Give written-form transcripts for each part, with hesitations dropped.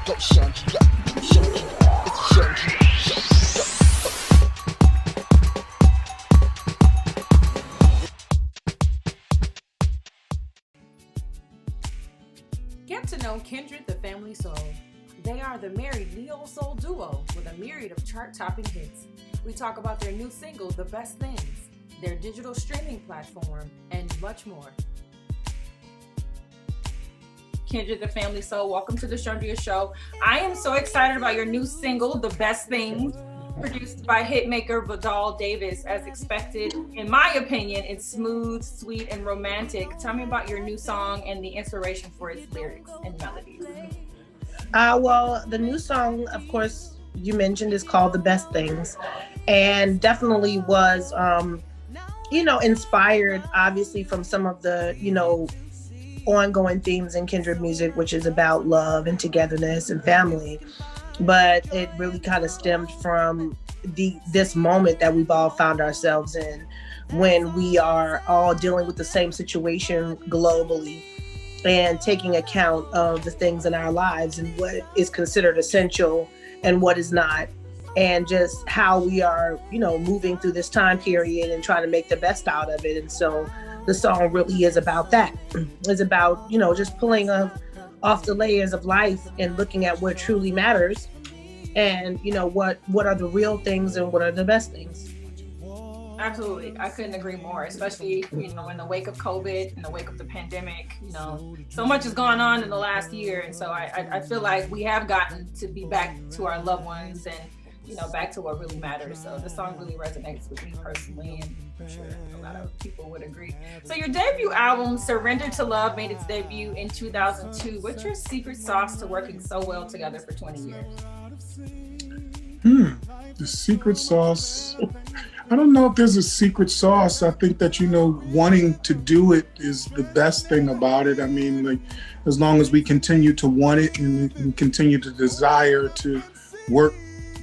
Go Chundria, Chundria, it's Chundria Show. Get to know Kindred, the family soul. They are the married neo-soul duo with a myriad of chart-topping hits. We talk about their new single, The Best Things, their digital streaming platform, and much more. Kindred, the family soul, welcome to the Chundria Show. I am so excited about your new single, The Best Things, produced by hitmaker Vidal Davis. As expected, in my opinion, it's smooth, sweet, and romantic. Tell me about your new song and the inspiration for its lyrics and melodies. Well, the new song, of course, you mentioned, is called The Best Things, and definitely was, inspired, obviously, from some of the, ongoing themes in Kindred music, which is about love and togetherness and family. But it really kind of stemmed from this moment that we've all found ourselves in, when we are all dealing with the same situation globally and taking account of the things in our lives and what is considered essential and what is not, and just how we are, moving through this time period and trying to make the best out of it. And so the song really is about that. It's about, just pulling off the layers of life and looking at what truly matters, and what are the real things and what are the best things. Absolutely, I couldn't agree more, especially in the wake of COVID, in the wake of the pandemic. So much has gone on in the last year, and so I feel like we have gotten to be back to our loved ones and back to what really matters. So the song really resonates with me personally, and I'm sure a lot of people would agree. So your debut album, Surrender to Love, made its debut in 2002. What's your secret sauce to working so well together for 20 years? The secret sauce. I don't know if there's a secret sauce. I think that, wanting to do it is the best thing about it. I mean, as long as we continue to want it and continue to desire to work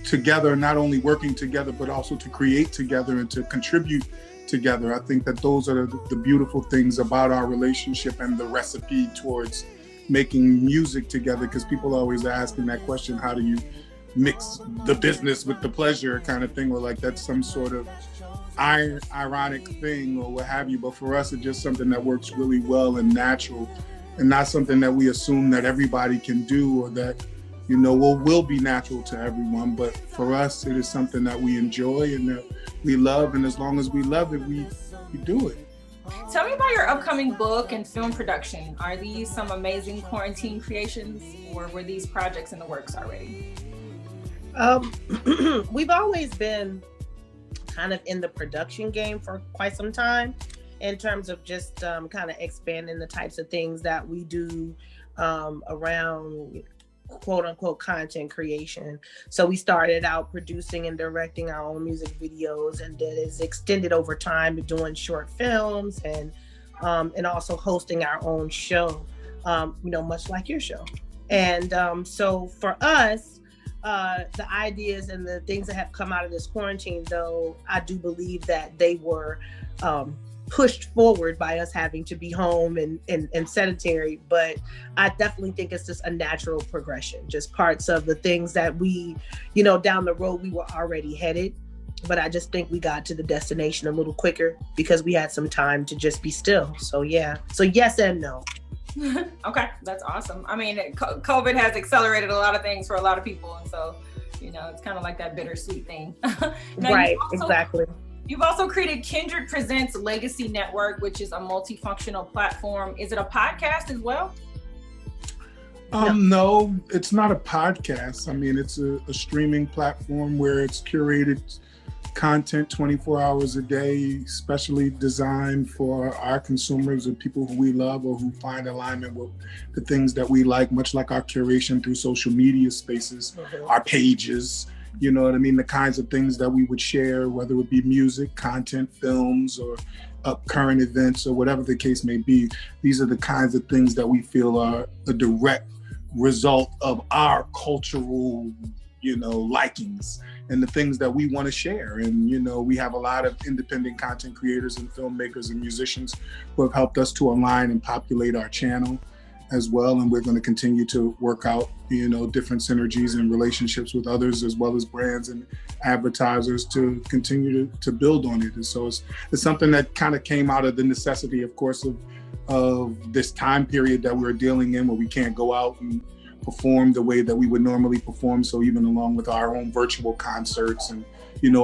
together, not only working together, but also to create together and to contribute together. I think that those are the beautiful things about our relationship and the recipe towards making music together, because people are always asking that question, how do you mix the business with the pleasure kind of thing, or like that's some sort of ironic thing or what have you. But for us, it's just something that works really well and natural, and not something that we assume that everybody can do, or that will be natural to everyone. But for us, it is something that we enjoy and that we love, and as long as we love it, we do it. Tell me about your upcoming book and film production. Are these some amazing quarantine creations, or were these projects in the works already? We've always been kind of in the production game for quite some time, in terms of just kind of expanding the types of things that we do around quote unquote content creation. So we started out producing and directing our own music videos, and that is extended over time to doing short films and also hosting our own show, much like your show. And so for us, the ideas and the things that have come out of this quarantine, though, I do believe that they were pushed forward by us having to be home and sedentary. But I definitely think it's just a natural progression, just parts of the things that we, down the road we were already headed. But I just think we got to the destination a little quicker because we had some time to just be still. So yeah, so yes and no. Okay, that's awesome. I mean, COVID has accelerated a lot of things for a lot of people, and so it's kind of like that bittersweet thing. Now, right, exactly. You've also created Kindred Presents Legacy Network, which is a multifunctional platform. Is it a podcast as well? No, it's not a podcast. I mean, it's a streaming platform where it's curated content 24 hours a day, specially designed for our consumers or people who we love or who find alignment with the things that we like, much like our curation through social media spaces, our pages, the kinds of things that we would share, whether it be music, content, films, or current events, or whatever the case may be. These are the kinds of things that we feel are a direct result of our cultural, likings and the things that we want to share. And, we have a lot of independent content creators and filmmakers and musicians who have helped us to align and populate our channel. as well. And we're going to continue to work out, different synergies and relationships with others, as well as brands and advertisers, to continue to build on it. And so it's something that kind of came out of the necessity, of course, of this time period that we're dealing in, where we can't go out and perform the way that we would normally perform. So even along with our own virtual concerts and,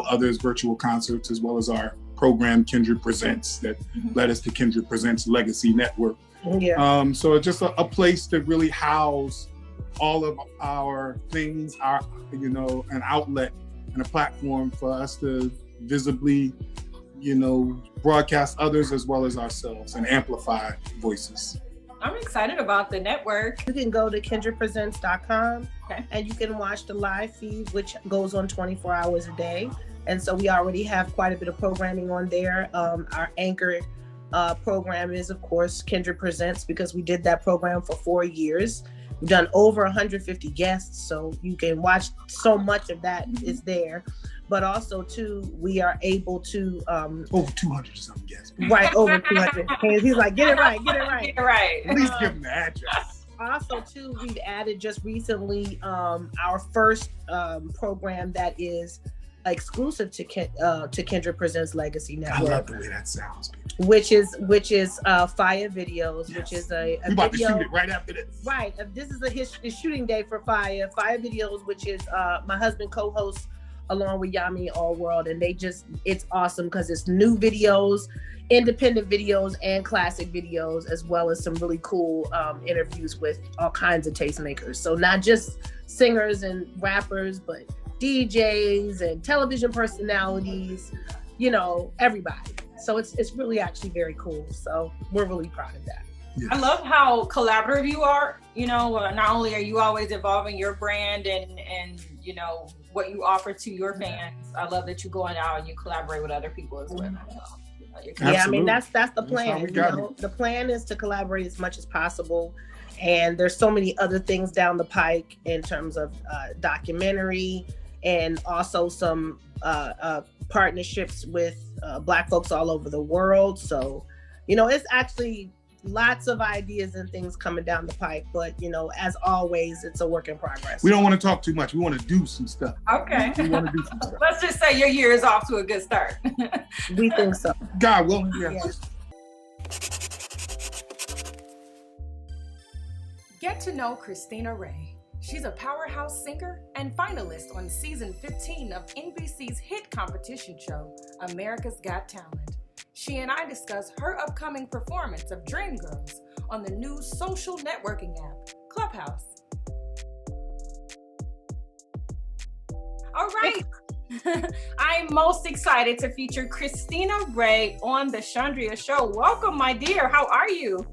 others' virtual concerts, as well as our program Kindred Presents that led us to Kindred Presents Legacy Network. Yeah. So it's just a place to really house all of our things, an outlet and a platform for us to visibly, broadcast others as well as ourselves and amplify voices. I'm excited about the network. You can go to kindredpresents.com Okay. and you can watch the live feed, which goes on 24 hours a day. And so we already have quite a bit of programming on there. Our anchor program is, of course, Kindred Presents, because we did that program for 4 years. We've done over 150 guests, so you can watch so much of that is there. But also, too, we are able to... over 200 something guests. Right, over 200. And he's like, get it right. Get it right. At least give them the address. Also, too, we've added just recently our first program that is exclusive to Kindred Presents Legacy Network. I love the way that sounds. Which is Fire Videos, yes. Which is a we about video, to shoot it right after this. Right. This is a shooting day for Fire Videos, which is my husband co-hosts along with Yami All World, and it's awesome because it's new videos, independent videos, and classic videos, as well as some really cool interviews with all kinds of tastemakers. So not just singers and rappers, but DJs and television personalities, everybody. So it's really actually very cool. So we're really proud of that. Yes. I love how collaborative you are. Not only are you always evolving your brand and what you offer to your fans, I love that you're going out and you collaborate with other people as well. Yeah, I mean that's the plan. That's The plan is to collaborate as much as possible, and there's so many other things down the pike in terms of documentary and also some partnerships with Black folks all over the world. So, it's actually lots of ideas and things coming down the pike, but as always, it's a work in progress. We don't want to talk too much. We want to do some stuff. Okay. We want to do some stuff. Let's just say your year is off to a good start. We think so. God willing, yeah. Get to know Christina Ray. She's a powerhouse singer and finalist on season 15 of NBC's hit competition show, America's Got Talent. She and I discuss her upcoming performance of Dreamgirls on the new social networking app, Clubhouse. All right. I'm most excited to feature Cristina Ray on the Chundria Show. Welcome, my dear. How are you?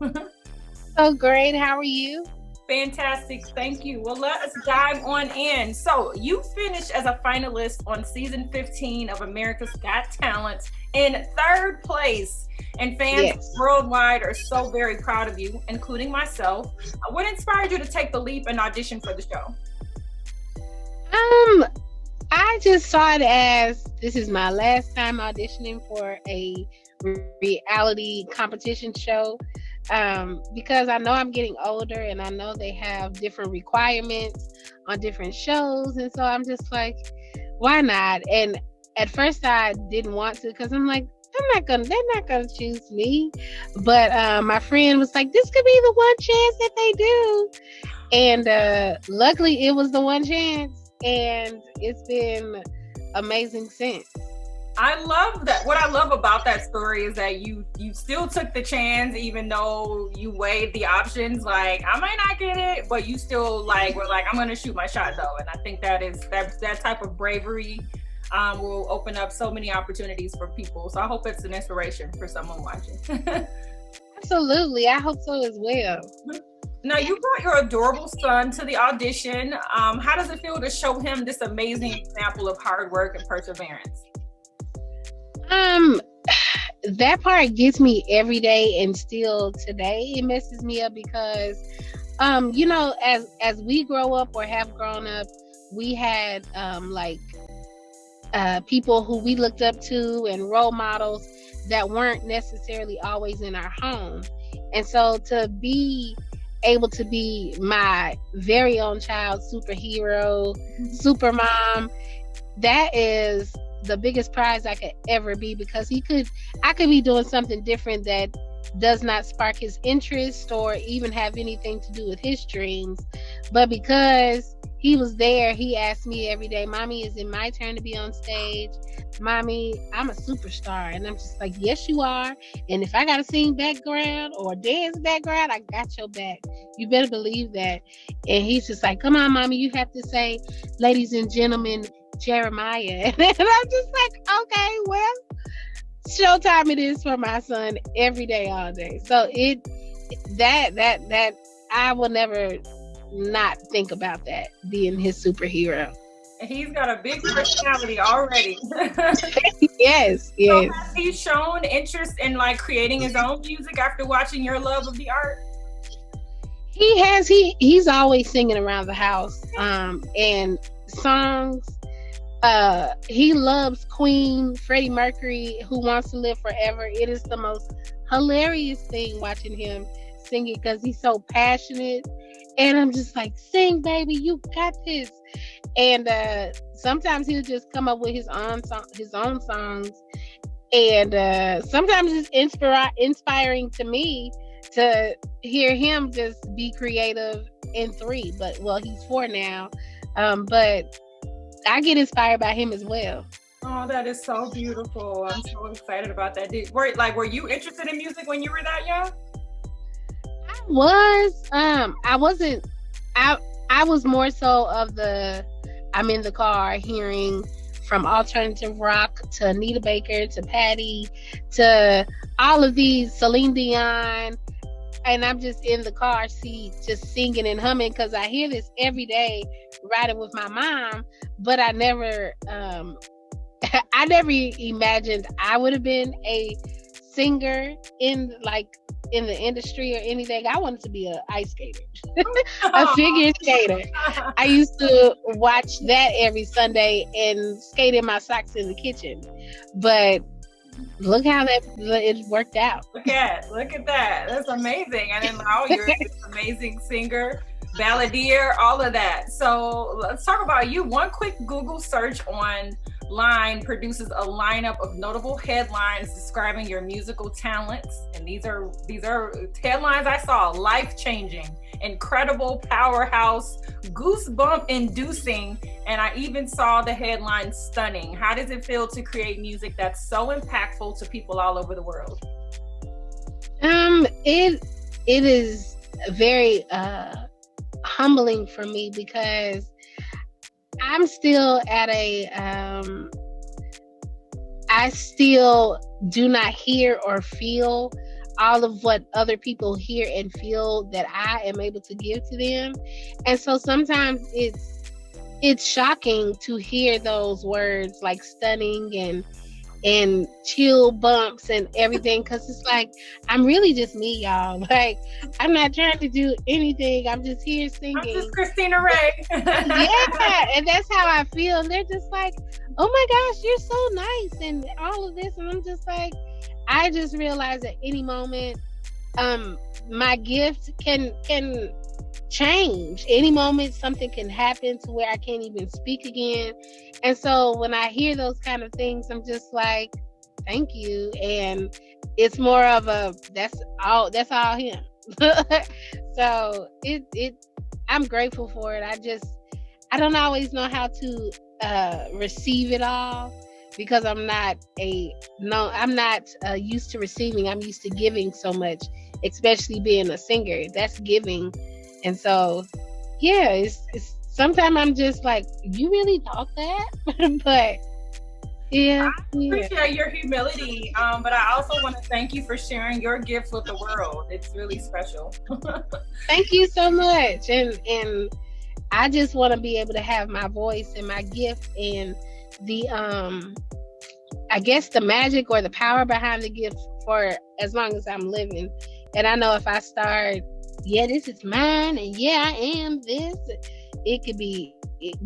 Oh, great. How are you? Fantastic. Thank you. Well, let us dive on in. So you finished as a finalist on season 15 of America's Got Talent in 3rd place. And fans worldwide are so very proud of you, including myself. What inspired you to take the leap and audition for the show? I just saw it as this is my last time auditioning for a reality competition show. Because I know I'm getting older and I know they have different requirements on different shows. And so I'm just like, why not? And at first I didn't want to, because I'm like, they're not gonna choose me. But my friend was like, this could be the one chance that they do. And luckily it was the one chance, and it's been amazing since. I love that. What I love about that story is that you still took the chance, even though you weighed the options. Like, I might not get it, but you still were like, I'm gonna shoot my shot though. And I think that type of bravery will open up so many opportunities for people. So I hope it's an inspiration for someone watching. Absolutely, I hope so as well. Now, you brought your adorable son to the audition. How does it feel to show him this amazing example of hard work and perseverance? That part gets me every day, and still today it messes me up because, as we grow up or have grown up, we had people who we looked up to and role models that weren't necessarily always in our home. And so to be able to be my very own child superhero, super mom, that is the biggest prize I could ever be, because I could be doing something different that does not spark his interest or even have anything to do with his dreams. But because he was there, he asked me every day, Mommy, is it my turn to be on stage? Mommy, I'm a superstar. And I'm just like, yes, you are. And if I got to sing background or dance background, I got your back. You better believe that. And he's just like, come on, Mommy, you have to say, ladies and gentlemen, Jeremiah. And I'm just like, okay, well, showtime it is for my son every day, all day. So that I will never not think about that, being his superhero. He's got a big personality already. Yes. So has he shown interest in like creating his own music after watching your love of the art? He has. He's always singing around the house, and songs. He loves Queen, Freddie Mercury, Who Wants to Live Forever. It is the most hilarious thing watching him singing, because he's so passionate. And I'm just like, sing, baby, you got this. And sometimes he'll just come up with his own songs. And sometimes it's inspiring to me to hear him just be creative in 3. But, well, he's 4 now. But I get inspired by him as well. Oh, that is so beautiful. I'm so excited about that. Were you interested in music when you were that young? I was more so of I'm in the car hearing from alternative rock to Anita Baker to Patty to all of these, Celine Dion, and I'm just in the car seat just singing and humming, because I hear this every day riding with my mom. But I never imagined I would have been a singer in the industry or anything. I wanted to be an ice skater, a figure skater. I used to watch that every Sunday and skate in my socks in the kitchen. But look how it worked out. Look at that. That's amazing. And then now you're an amazing singer, balladeer, all of that. So let's talk about you. One quick Google search online produces a lineup of notable headlines describing your musical talents. And these are headlines I saw: life-changing, incredible, powerhouse, goosebump-inducing, and I even saw the headline stunning. How does it feel to create music that's so impactful to people all over the world? It is very humbling for me, because I'm still at I still do not hear or feel all of what other people hear and feel that I am able to give to them. And so sometimes it's shocking to hear those words like stunning and chill bumps and everything, because it's like, I'm really just me, y'all. Like, I'm not trying to do anything. I'm just here singing. I'm just Cristina Ray. Yeah, and that's how I feel. And they're just like, oh my gosh, you're so nice and all of this. And I'm just like, I just realized at any moment, my gift can change. Any moment, something can happen to where I can't even speak again. And so when I hear those kind of things, I'm just like, thank you. And it's more of that's all him. So I'm grateful for it. I don't always know how to receive it all, because I'm not used to receiving. I'm used to giving so much, especially being a singer. That's giving. And so, yeah, it's sometimes I'm just like, you really thought that? But yeah. I appreciate your humility, but I also want to thank you for sharing your gift with the world. It's really special. Thank you so much. And I just want to be able to have my voice and my gift and the I guess the magic or the power behind the gift for as long as I'm living. And I know if I start, yeah, this is mine, and yeah, I am this, it could be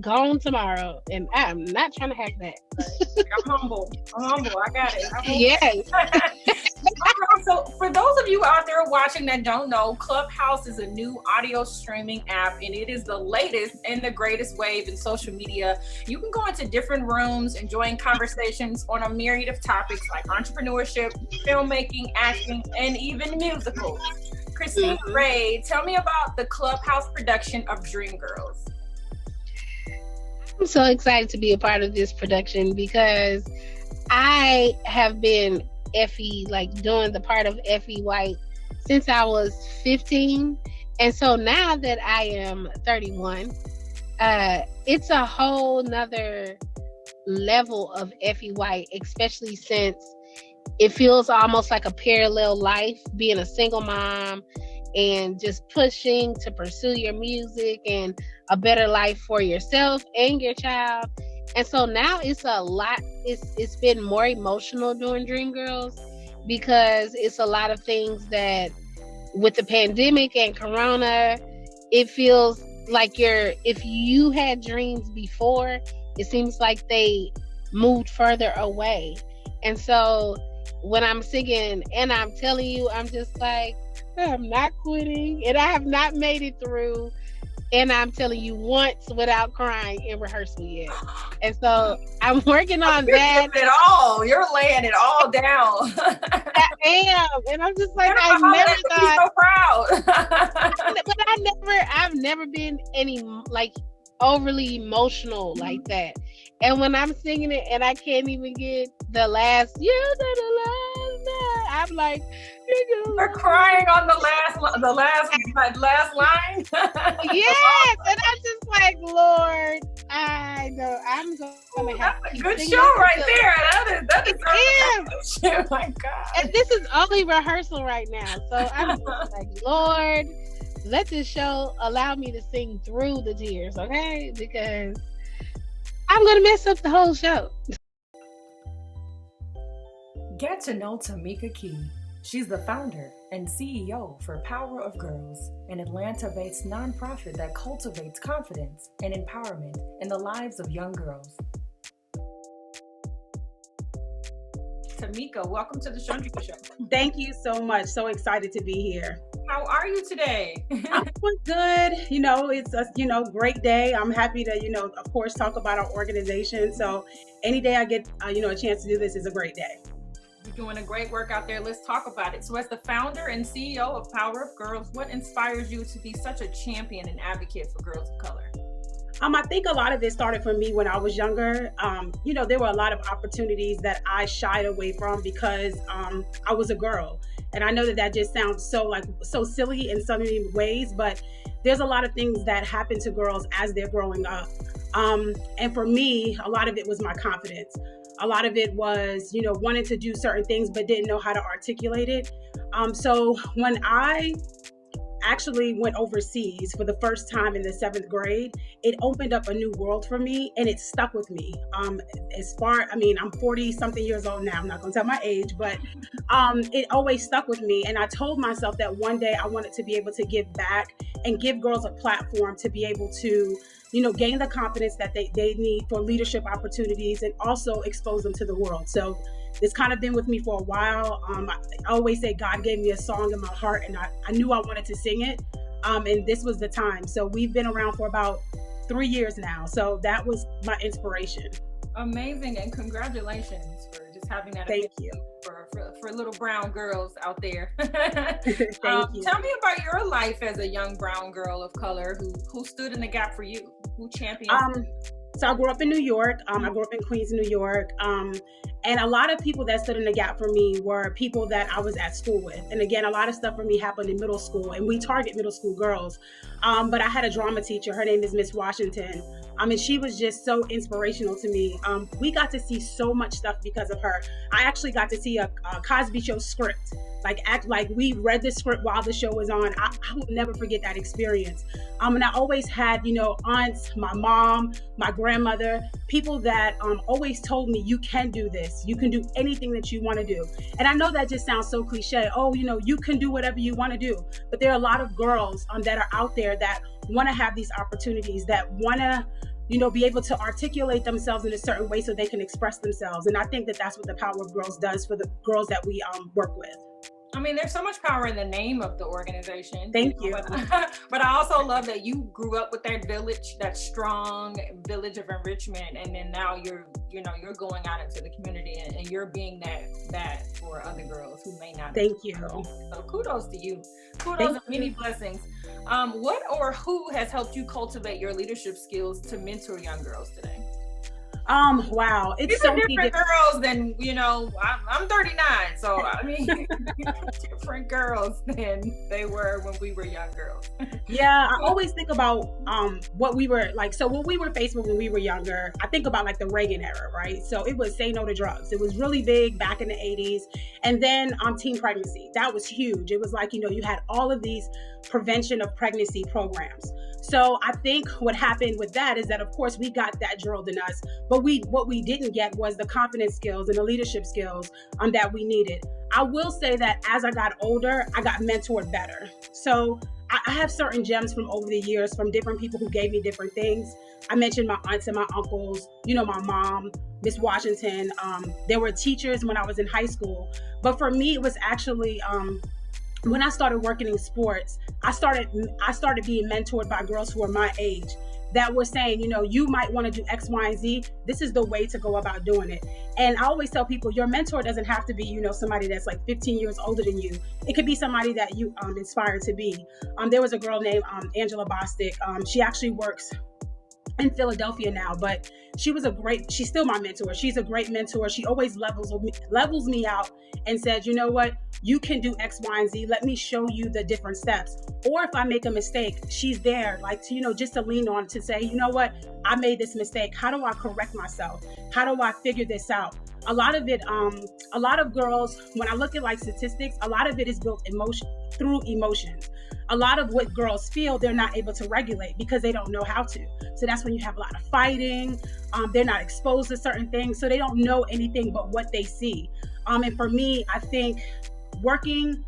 gone tomorrow, and I'm not trying to have that. I'm humble. I got it. Yes. So for those of you out there watching that don't know, Clubhouse is a new audio streaming app, and it is the latest and the greatest wave in social media. You can go into different rooms and join conversations on a myriad of topics like entrepreneurship, filmmaking, acting, and even musicals. Christina Ray, tell me about the Clubhouse production of Dreamgirls. I'm so excited to be a part of this production because I have been Effie, like doing the part of Effie White since I was 15. And so now that I am 31, it's a whole nother level of Effie White, especially since it feels almost like a parallel life, being a single mom and just pushing to pursue your music and a better life for yourself and your child. And so now it's a lot, it's been more emotional during Dreamgirls because it's a lot of things that with the pandemic and Corona, it feels like if you had dreams before, it seems like they moved further away. And so when I'm singing and I'm telling you, I'm just like, I'm not quitting and I have not made it through. And I'm telling you once without crying in rehearsal yet. And so I'm working on that. You're laying it all down. I am. And I'm just like, I've never thought. So proud. But I've never been any like overly emotional like that. And when I'm singing it and I can't even get the last, I'm like, you're crying on the last line. Yes, and I'm just like, Lord, I know I'm gonna have that's a good show right there. That is oh my God. And this is only rehearsal right now, so I'm just like, Lord, let this show allow me to sing through the tears, okay? Because I'm gonna mess up the whole show. Get to know Tameka Kee. She's the founder and CEO for Power of Girls, an Atlanta-based nonprofit that cultivates confidence and empowerment in the lives of young girls. Tameka, welcome to the Chundria Show. Thank you so much. So excited to be here. How are you today? I'm doing good. It's a great day. I'm happy to, of course, talk about our organization. So any day I get, a chance to do this is a great day. You're doing a great work out there. Let's talk about it. So as the founder and CEO of Power of Girls, what inspires you to be such a champion and advocate for girls of color? I think a lot of it started for me when I was younger. There were a lot of opportunities that I shied away from because I was a girl. And I know that just sounds so silly in so many ways, but there's a lot of things that happen to girls as they're growing up. And for me, a lot of it was my confidence. A lot of it was, wanting to do certain things, but didn't know how to articulate it. So when I actually went overseas for the first time in the 7th grade, it opened up a new world for me and it stuck with me. I'm 40 something years old now. I'm not gonna tell my age, but it always stuck with me. And I told myself that one day I wanted to be able to give back and give girls a platform to be able to, gain the confidence that they need for leadership opportunities and also expose them to the world. So it's kind of been with me for a while. I always say God gave me a song in my heart and I knew I wanted to sing it. And this was the time. So we've been around for about 3 years now. So that was my inspiration. Amazing. And congratulations for just having that. Thank you. For little brown girls out there. Thank you. Tell me about your life as a young brown girl of color who stood in the gap for you, who championed. So I grew up in New York. I grew up in Queens, New York. And a lot of people that stood in the gap for me were people that I was at school with. And again, a lot of stuff for me happened in middle school, and we target middle school girls. But I had a drama teacher. Her name is Miss Washington. And she was just so inspirational to me. We got to see so much stuff because of her. I actually got to see a Cosby Show script. like act like we read the script while the show was on. I will never forget that experience. And I always had, you know, aunts, my mom, my grandmother, people that always told me, you can do this. You can do anything that you want to do. And I know that just sounds so cliche. Oh, you know, you can do whatever you want to do. But there are a lot of girls that are out there that want to have these opportunities, that want to, you know, be able to articulate themselves in a certain way so they can express themselves. And I think that that's what the Power of Girls does for the girls that we work with. I mean, there's so much power in the name of the organization. Thank you. But I also love that you grew up with that village, that strong village of enrichment, and then now you're going out into the community and you're being that for other girls who may not. Thank you. So kudos to you. Kudos and many blessings. What or who has helped you cultivate your leadership skills to mentor young girls today? Wow, it's so many different girls than, you know, I'm 39, so I mean, different girls than they were when we were young girls. Yeah, I always think about what we were like. So what we were faced with when we were younger, I think about like the Reagan era, right? So it was say no to drugs. It was really big back in the 80s. And then teen pregnancy, that was huge. It was like, you know, you had all of these prevention of pregnancy programs. So I think what happened with that is that, of course, we got that drilled in us, but what we didn't get was the confidence skills and the leadership skills that we needed. I will say that as I got older, I got mentored better. So I have certain gems from over the years from different people who gave me different things. I mentioned my aunts and my uncles, you know, my mom, Miss Washington. There were teachers when I was in high school, but for me, it was actually when I started working in sports, I started being mentored by girls who were my age that were saying, you know, you might want to do X, Y, and Z. This is the way to go about doing it. And I always tell people, your mentor doesn't have to be, you know, somebody that's like 15 years older than you. It could be somebody that you inspire to be. There was a girl named Angela Bostic. She actually works in Philadelphia now, but she's still my mentor. She's a great mentor. She always levels me out and says, you know what, you can do X, Y, and Z. Let me show you the different steps. Or if I make a mistake, she's there, like, to, you know, just to lean on, to say, you know what, I made this mistake. How do I correct myself? How do I figure this out? A lot of it, a lot of girls, when I look at like statistics, a lot of it is built through emotions. A lot of what girls feel, they're not able to regulate because they don't know how to. So that's when you have a lot of fighting. They're not exposed to certain things, so they don't know anything but what they see. And for me, I think working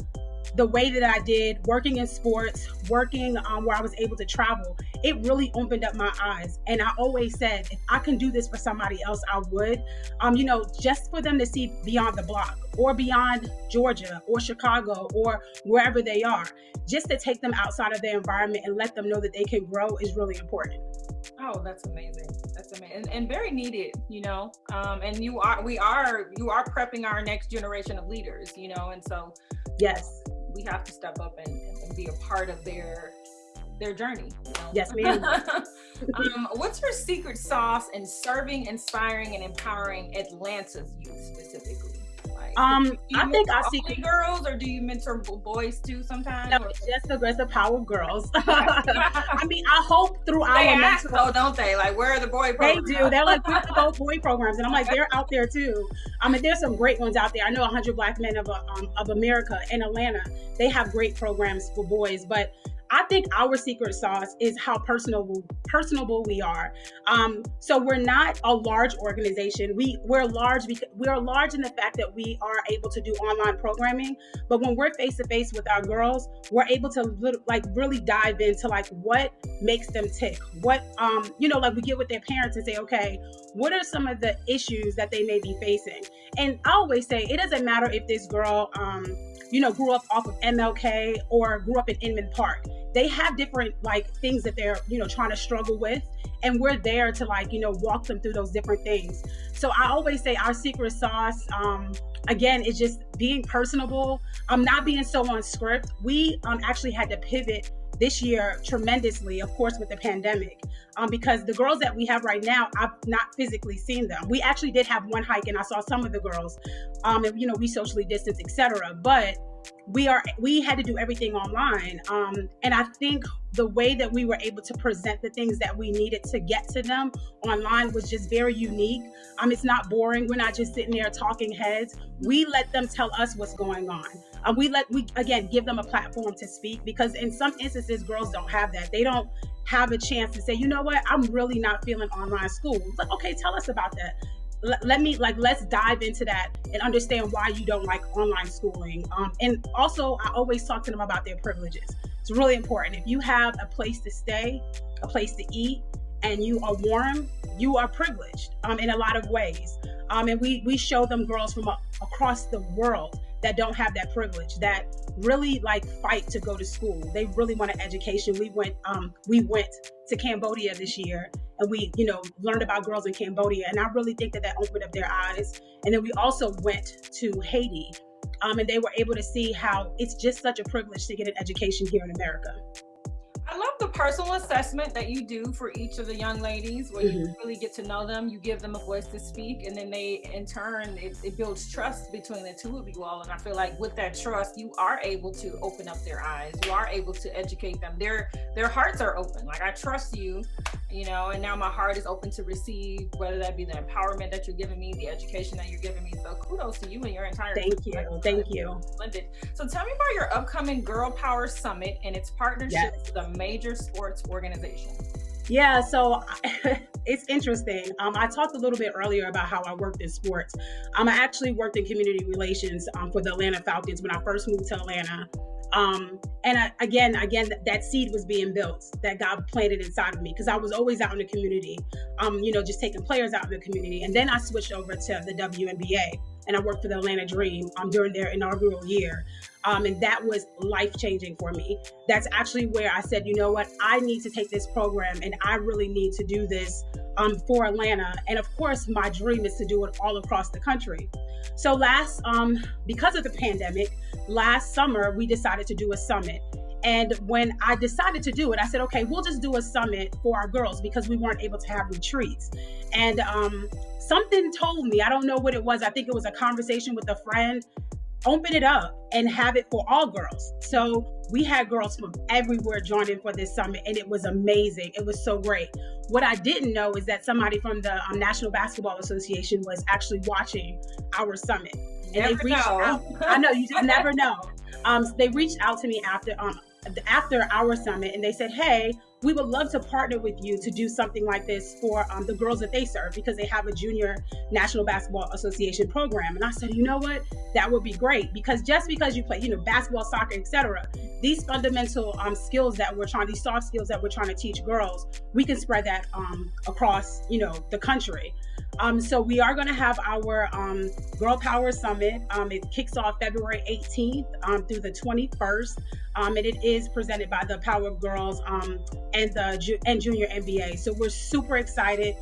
the way that I did, working in sports, working where I was able to travel, it really opened up my eyes. And I always said, if I can do this for somebody else, I would. You know, just for them to see beyond the block or beyond Georgia or Chicago or wherever they are, just to take them outside of their environment and let them know that they can grow is really important. Oh, that's amazing. That's amazing and very needed, you know. And you are prepping our next generation of leaders, you know, and so yes, we have to step up and be a part of their journey. You know? Yes, ma'am. What's your secret sauce in serving, inspiring, and empowering Atlanta's youth specifically? Like, I think our secret girls, or do you mentor boys too sometimes? No, it's just the power of girls. I mean, I hope through our mentor, though, don't they? Like, where are the boy programs? They do. They're like, where's the boy programs? And I'm like, they're out there too. I mean, there's some great ones out there. I know 100 Black Men of America in Atlanta. They have great programs for boys, but I think our secret sauce is how personable we are. So we're not a large organization. We're large because we're large in the fact that we are able to do online programming. But when we're face to face with our girls, we're able to really dive into like what makes them tick. What you know, like we get with their parents and say, okay, what are some of the issues that they may be facing? And I always say it doesn't matter if this girl you know, grew up off of MLK or grew up in Inman Park. They have different like things that they're, you know, trying to struggle with. And we're there to like, you know, walk them through those different things. So I always say our secret sauce, again, is just being personable. Not being so on script. We actually had to pivot this year tremendously, of course, with the pandemic, because the girls that we have right now, I've not physically seen them. We actually did have one hike and I saw some of the girls, and, you know, we socially distanced, etc. But we had to do everything online. And I think the way that we were able to present the things that we needed to get to them online was just very unique. It's not boring. We're not just sitting there talking heads. We let them tell us what's going on. We again give them a platform to speak, because in some instances, girls don't have that. They don't have a chance to say, you know what, I'm really not feeling online school. It's like, okay, tell us about that. Let's dive into that and understand why you don't like online schooling. And also, I always talk to them about their privileges. It's really important. If you have a place to stay, a place to eat, and you are warm, you are privileged in a lot of ways. And we show them girls from across the world that don't have that privilege, that really fight to go to school. They really want an education. We went to Cambodia this year, and we learned about girls in Cambodia, and I really think that opened up their eyes. And then we also went to Haiti, and they were able to see how it's just such a privilege to get an education here in America. I love the personal assessment that you do for each of the young ladies, where you really get to know them, you give them a voice to speak, and then they, in turn, it builds trust between the two of you all. And I feel like with that trust, you are able to open up their eyes. You are able to educate them. Their hearts are open. Like, I trust you, and now my heart is open to receive, whether that be the empowerment that you're giving me, the education that you're giving me. So kudos to you and your entire team. Thank you. Splendid. So tell me about your upcoming Girl Power Summit and its partnership with a major sports organization. Yeah, so it's interesting. I talked a little bit earlier about how I worked in sports. I actually worked in community relations for the Atlanta Falcons when I first moved to Atlanta. And again, that seed was being built that God planted inside of me, because I was always out in the community, just taking players out in the community. And then I switched over to the WNBA, and I worked for the Atlanta Dream during their inaugural year. And that was life-changing for me. That's actually where I said, you know what, I need to take this program, and I really need to do this for Atlanta. And of course, my dream is to do it all across the country. So because of the pandemic, last summer, we decided to do a summit. And when I decided to do it, I said, okay, we'll just do a summit for our girls, because we weren't able to have retreats. And something told me, I don't know what it was. I think it was a conversation with a friend. Open it up and have it for all girls. So we had girls from everywhere join in for this summit, and it was amazing. It was so great. What I didn't know is that somebody from the National Basketball Association was actually watching our summit. And they reached out. I know, you just never know. They reached out to me after our summit, and they said, hey, we would love to partner with you to do something like this for the girls that they serve, because they have a junior National Basketball Association program. And I said, you know what, that would be great, because just because you play, basketball, soccer, etc., these fundamental skills that these soft skills that we're trying to teach girls, we can spread that across, the country. So we are going to have our Girl Power Summit. It kicks off February 18th through the 21st. And it is presented by the Power of Girls and Junior NBA. So we're super excited.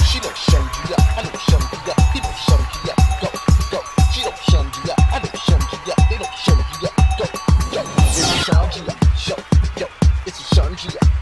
She don't Chundria, I don't Chundria, he don't Chundria, go, go. She don't Chundria, I don't Chundria, they don't Chundria, go, go. It's a Chundria Show, yo, it's a Chundria.